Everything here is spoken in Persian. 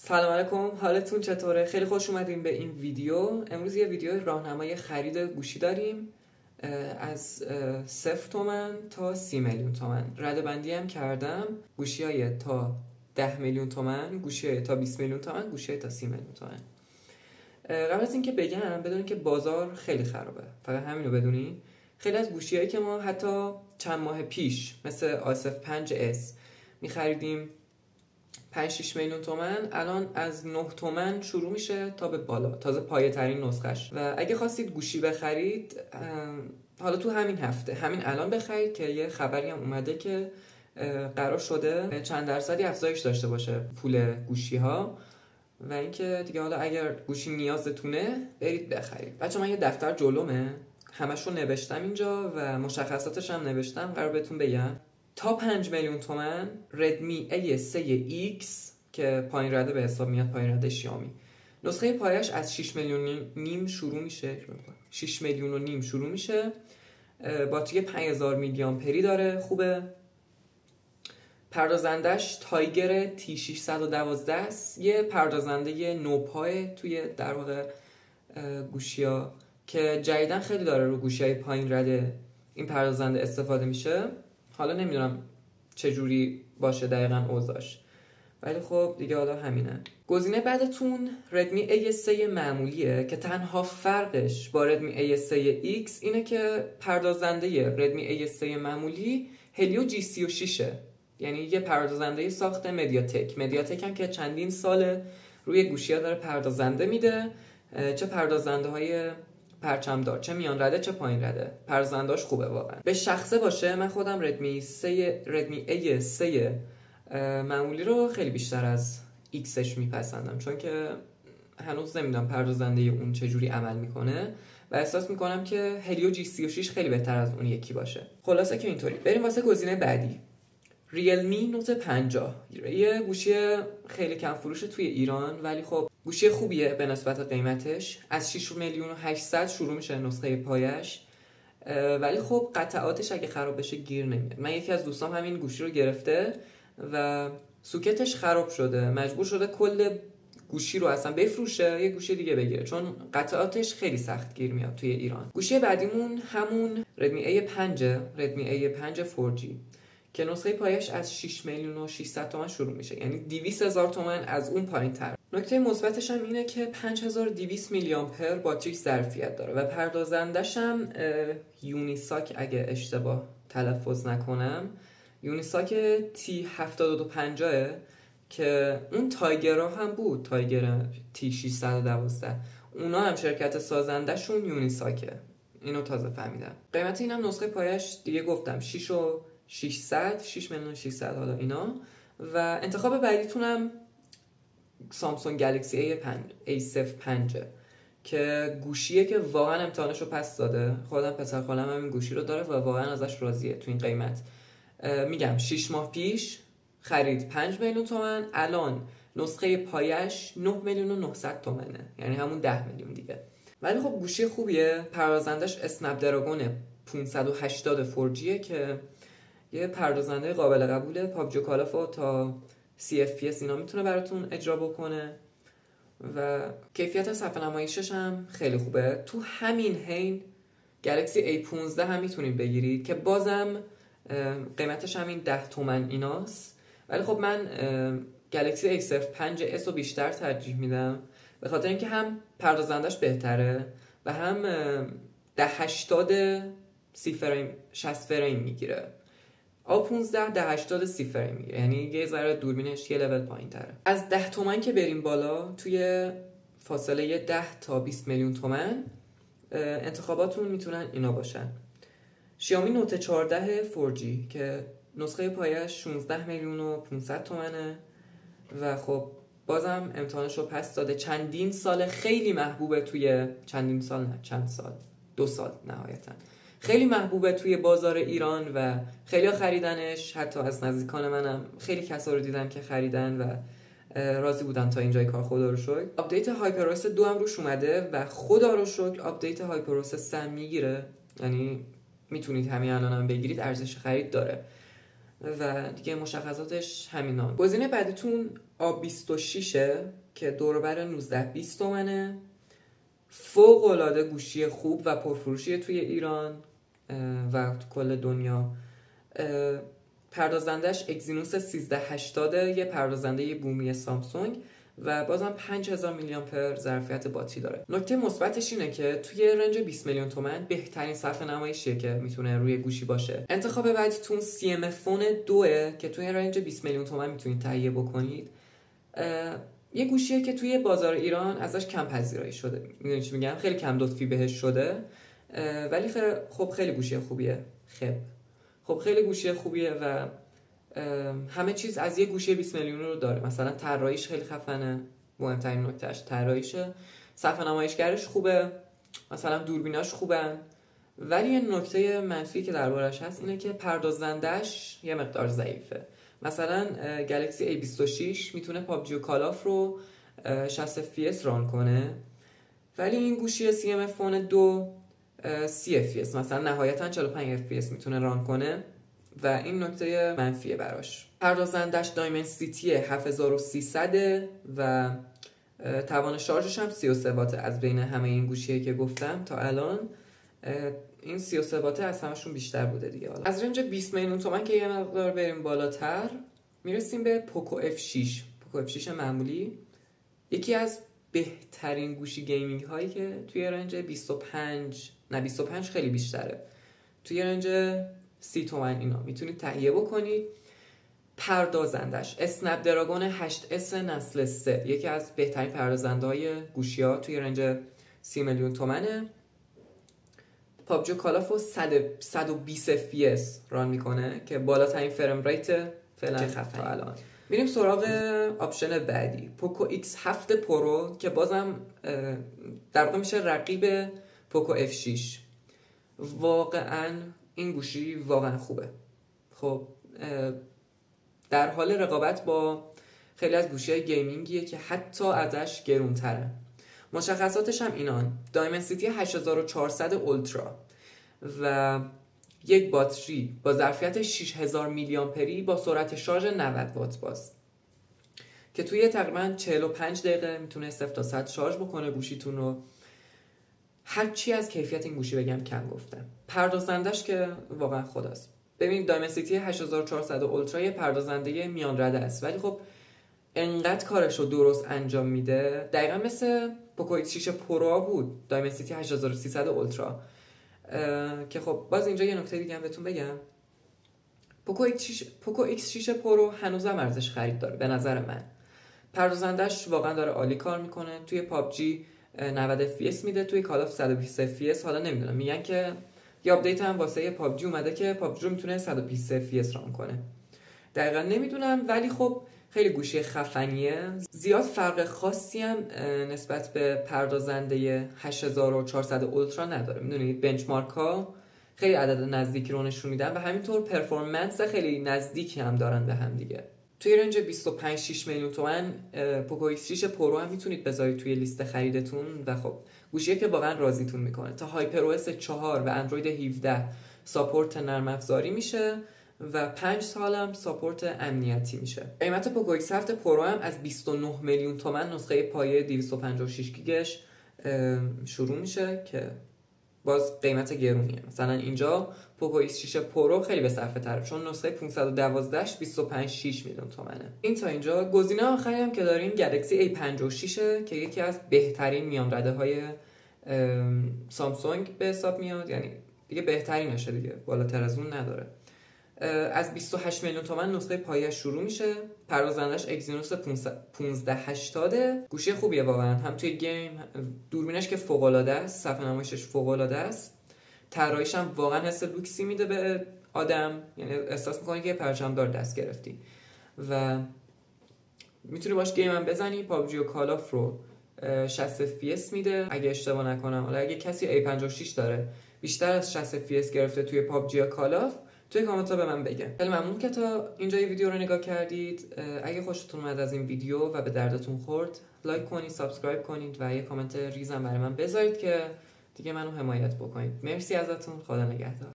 سلام علیکم، حالتون چطوره؟ خیلی خوش اومدیم به این ویدیو. امروز یه ویدیو راهنمای خرید گوشی داریم از 0 تومن تا 30 میلیون تومن. ردبندی هم کردم، گوشی‌های تا 10 میلیون تومن، گوشی‌های تا 20 میلیون تومن، گوشی‌های تا 30 میلیون تومن. قبل از اینکه بگم بدونید که بازار خیلی خرابه. فقط همینو بدونید. خیلی از گوشی‌هایی که ما حتی چند ماه پیش مثل آصف 5S می‌خریدیم 5-6 میلیون تومن، الان از 9 تومن شروع میشه تا به بالا، تازه پایه ترین نسخش. و اگه خواستید گوشی بخرید حالا تو همین هفته، همین الان بخرید که یه خبری هم اومده که قرار شده چند درصدی افزایش داشته باشه پول گوشی ها. و اینکه دیگه حالا اگر گوشی نیازتونه برید بخرید. بچه من یه دفتر جلومه، همشو نوشتم اینجا و مشخصاتش هم نوشتم، قرار بهتون بگم. تا 5 میلیون تومن ردمی A3X که پایین رده به حساب میاد، پایین رده شیائومی، نسخه پایش از 6 میلیون و نیم شروع میشه. 6 میلیون و نیم شروع میشه. باتری 5000 میلی آمپری داره، خوبه. پردازندش تایگر T612 است، یه پردازنده نوپای توی در واقع گوشی‌ها که جدیدن خیلی داره رو گوشی‌های پایین رده این پردازنده استفاده میشه. حالا نمیدونم چجوری باشه دقیقاً اوضاعش، ولی خب دیگه حالا همینه. گزینه بعدتون ردمی A3 معمولیه که تنها فرقش با ردمی A3X اینه که پردازنده ردمی A3 معمولی هلیو G36 یعنی یه پردازنده ساخت مدیاتک هم که چندین سال روی گوشی‌ها داره پردازنده میده، چه پردازنده های پرچمدار، چه میان رده چه پایین رده، پردازنده‌اش خوبه واقعا. به شخصه باشه من خودم ردمی A3 معمولی رو خیلی بیشتر از Xش میپسندم، چون که هنوز نمیدونم پردازنده اون چجوری عمل میکنه و احساس میکنم که هلیو G36 خیلی بهتر از اون یکی باشه. خلاصه که اینطوری. بریم واسه گزینه بعدی، ریلمی نوت 50. یه گوشی خیلی کم فروشه توی ایران، ولی خب گوشی خوبیه به نسبت قیمتش. از 6 میلیون و 800 شروع میشه نسخه پایش، ولی خب قطعاتش اگه خراب بشه گیر نمیاد. من یکی از دوستام همین گوشی رو گرفته و سوکتش خراب شده، مجبور شده کل گوشی رو اصلا بفروشه یه گوشی دیگه بگیره، چون قطعاتش خیلی سخت گیر میاد توی ایران. گوشی بعدیمون همون ردمی A5 4G که نسخه پایش از 6 میلیون و 600 تومن شروع میشه، یعنی 200,000 تومن از اون پایین تر. نکته مثبتش هم اینه که 5200 میلی آمپر باتری ظرفیت داره و پردازندش هم یونیساک اگه اشتباه تلفظ نکنم، یونیساک T7250 که اون تایگرها هم بود، تایگر T612 اونا هم شرکت سازندشون یونیساکه. اینو تازه فهمیدم. قیمت اینم نسخه پایش دیگه گفتم 6 میلیون و 600 حالا اینا. و انتخاب بعدیتونم سامسونگ گلکسی A5 که گوشیه که واقعا امتحانشو پس داده. خودم پسر خالم هم این گوشی رو داره و واقعا ازش راضیه تو این قیمت. میگم 6 ماه پیش خرید 5 میلیون تومن، الان نسخه پایش 9 میلیون و 900 تومنه، یعنی همون 10 میلیون دیگه. ولی خب گوشی خوبیه. پردازندش اسنپ دراگون 580 4G که یه پردازنده قابل قبوله. پابجی و کالاف تا CFPS اینا میتونه براتون اجرا بکنه و کیفیت صفحه نمایشش هم خیلی خوبه. تو همین حین گلکسی A15 هم میتونید بگیرید که بازم قیمتش همین 10 تومن ایناست، ولی خب من گلکسی A5S رو بیشتر ترجیح میدم به خاطر اینکه هم پردازندش بهتره و هم 1080 60 فریم میگیره. A15 1080 30 فریم میگیره، یعنی یه ذره دوربینش یه لول پایین تره. از 10 تومن که بریم بالا، توی فاصله 10 تا 20 میلیون تومن انتخاباتون میتونن اینا باشن. شیائومی نوت 14 4G که نسخه پایش 16 میلیون و 500 تومنه و خب بازم امتحانش رو پس داده. چندین سال خیلی محبوبه توی چند سال 2 سال نهایتا خیلی محبوبه توی بازار ایران و خیلی خریدنش. حتی از نزدیکان منم خیلی کسا رو دیدم که خریدن و راضی بودن تا اینجای کار. خدا رو شکر آپدیت هایپروس 2 هم روش اومده و خدا رو شکر آپدیت هایپروس 3 میگیره، یعنی میتونید همین الان هم بگیرید، ارزش خرید داره. و دیگه مشخصاتش همینان. گزینه بعدیتون A26 که دور بر 19-20 تومنه. فوق العاده گوشی خوب و پرفروشیه توی ایران و کل دنیا. پردازندش اگزینوس 1380، یه پردازنده بومی سامسونگ و بازم 5000 میلی آمپر ظرفیت باتری داره. نکته مثبتش اینه که توی رنج 20 میلیون تومان بهترین صفحه نمایشیه که میتونه روی گوشی باشه. انتخاب بعدیتون CM فون 2 که توی رنج 20 میلیون تومان میتونید تهیه بکنید. یه گوشیه که توی بازار ایران ازش کم پذیرایی شده. میدونید چی میگم؟ خیلی کم لطفی بهش شده. ولی خب خیلی گوشی خوبیه. خیلی گوشی خوبیه و همه چیز از یه گوشی 20 میلیون رو داره. مثلا طراحیش خیلی خفنه، مهمترین نکتهش طراحیشه. صفحه نمایشگرش خوبه، مثلا دوربیناش خوبن. ولی یه نکته منفی که دربارش هست اینه که پردازندش یه مقدار ضعیفه. مثلا گلکسی A26 میتونه پابجی و کالاف رو 60 FPS ران کنه، ولی این گوشی CM فون 2 30 FPS مثلا نهایتا 45 FPS میتونه ران کنه و این نکته منفیه براش. پردازندش دایمنسیتی 7300 و توان شارژش هم 33 واته. از بین همه این گوشیه که گفتم تا الان این 33 واته از همشون بیشتر بوده دیگه. حالا از رنج 20 میلیون تومان که یه مقدار بریم بالاتر میرسیم به پوکو F6. پوکو F6 معمولی یکی از بهترین گوشی گیمینگ هایی که توی رنج 25 خیلی بیشتره، توی رنج 30 تومن اینا میتونید تهیه بکنید. پردازندش اسنپ دراگون 8S نسل 3 یکی از بهترین پردازنده های گوشی ها توی رنج 30 میلیون تومنه. پابجی و کالاف رو 120 FPS ران میکنه که بالاترین فریم ریت فعلا خفن الان. میریم سراغ آپشن بعدی، پوکو X7 پرو که بازم در واقع میشه رقیب پوکو F6. واقعا این گوشی واقعا خوبه. خب در حال رقابت با خیلی از گوشی‌های گیمینگیه که حتی ازش گرونتره. مشخصاتش هم اینان: دایمنسیتی 8400 اولترا و یک باتری با ظرفیت 6000 میلی آمپری با سرعت شارژ 90 وات باز که توی تقریبا 45 دقیقه میتونه 0 تا 100 شارژ بکنه گوشیتون رو. هر چی از کیفیت این گوشی بگم کم گفتم. پردازندش که واقعا خداست. ببینید دایمنسیتی 8400 اولترا یه پردازنده میان رده است، ولی خب انقدر کارش رو درست انجام میده، دقیقا مثل پوکو X6 پرو بود، دایمنسیتی 8300 اولترا. که خب باز اینجا یه نکته دیگه هم بهتون بگم، پوکو X6 پرو هنوزم ارزش خرید داره به نظر من. پردازندش واقعا داره عالی کار میکنه. توی پابجی 90 FPS میده، توی کالاف 120 FPS. حالا نمیدونم، میگن که یه آپدیت هم واسه پابجی اومده که پابجی رو میتونه 120 FPS ران کنه. دقیقا نمیدونم، ولی خب خیلی گوشی خفنیه. زیاد فرق خاصی هم نسبت به پردازنده 8400 اولترا نداره. میدونید بنچمارک ها خیلی عدد نزدیکی رو نشون میدن و همینطور پرفورمنس خیلی نزدیکی هم دارن به هم دیگه. توی رنج 25-6 میلیون تومان پوکو X6 پرو هم میتونید بذارید توی لیست خریدتون و خب گوشیه که واقعا راضیتون میکنه. تا هایپر OS 4 و اندروید 17 ساپورت نرم افزاری میشه و 5 سال هم ساپورت امنیتی میشه. قیمت پوکو X7 پرو هم از 29 میلیون تومان نسخه پایه 256 گیگش شروع میشه که باز قیمت گرونیه. مثلا اینجا پوکو X6 پرو خیلی به صرفه تره، چون نسخه 512 25.6 میلیون تومنه. این تا اینجا. گزینه آخری هم که داریم گلکسی A56 که یکی از بهترین میان رده های سامسونگ به حساب میاد، یعنی دیگه بهترینشه دیگه، بالاتر از اون نداره. از 28 میلیون تومان نسخه پایه شروع میشه. پردازندش اگزینوس 1580. گوشی خوبیه واقعا، هم توی گیم. دوربینش که فوق العاده است، صفحه نمایشش فوق العاده است. طراحیش هم واقعا حس لوکسی میده به آدم، یعنی احساس میکنی که پرچمدار دست گرفتی و میتونی باش گیم هم بزنی. پابجی و کالاف رو 60 FPS میده اگه اشتباه نکنم. حالا اگه کسی A56 داره بیشتر از 60 FPS گرفته توی پابجی یا کالاف، توی کامنت ها به من بگه. خیلی ممنون که تا اینجا این ویدیو رو نگاه کردید. اگه خوشتون اومد از این ویدیو و به دردتون خورد، لایک کنید، سابسکرایب کنید و یه کامنت ریزم برای من بذارید که دیگه منو حمایت بکنید. مرسی ازتون. خدا نگهدار.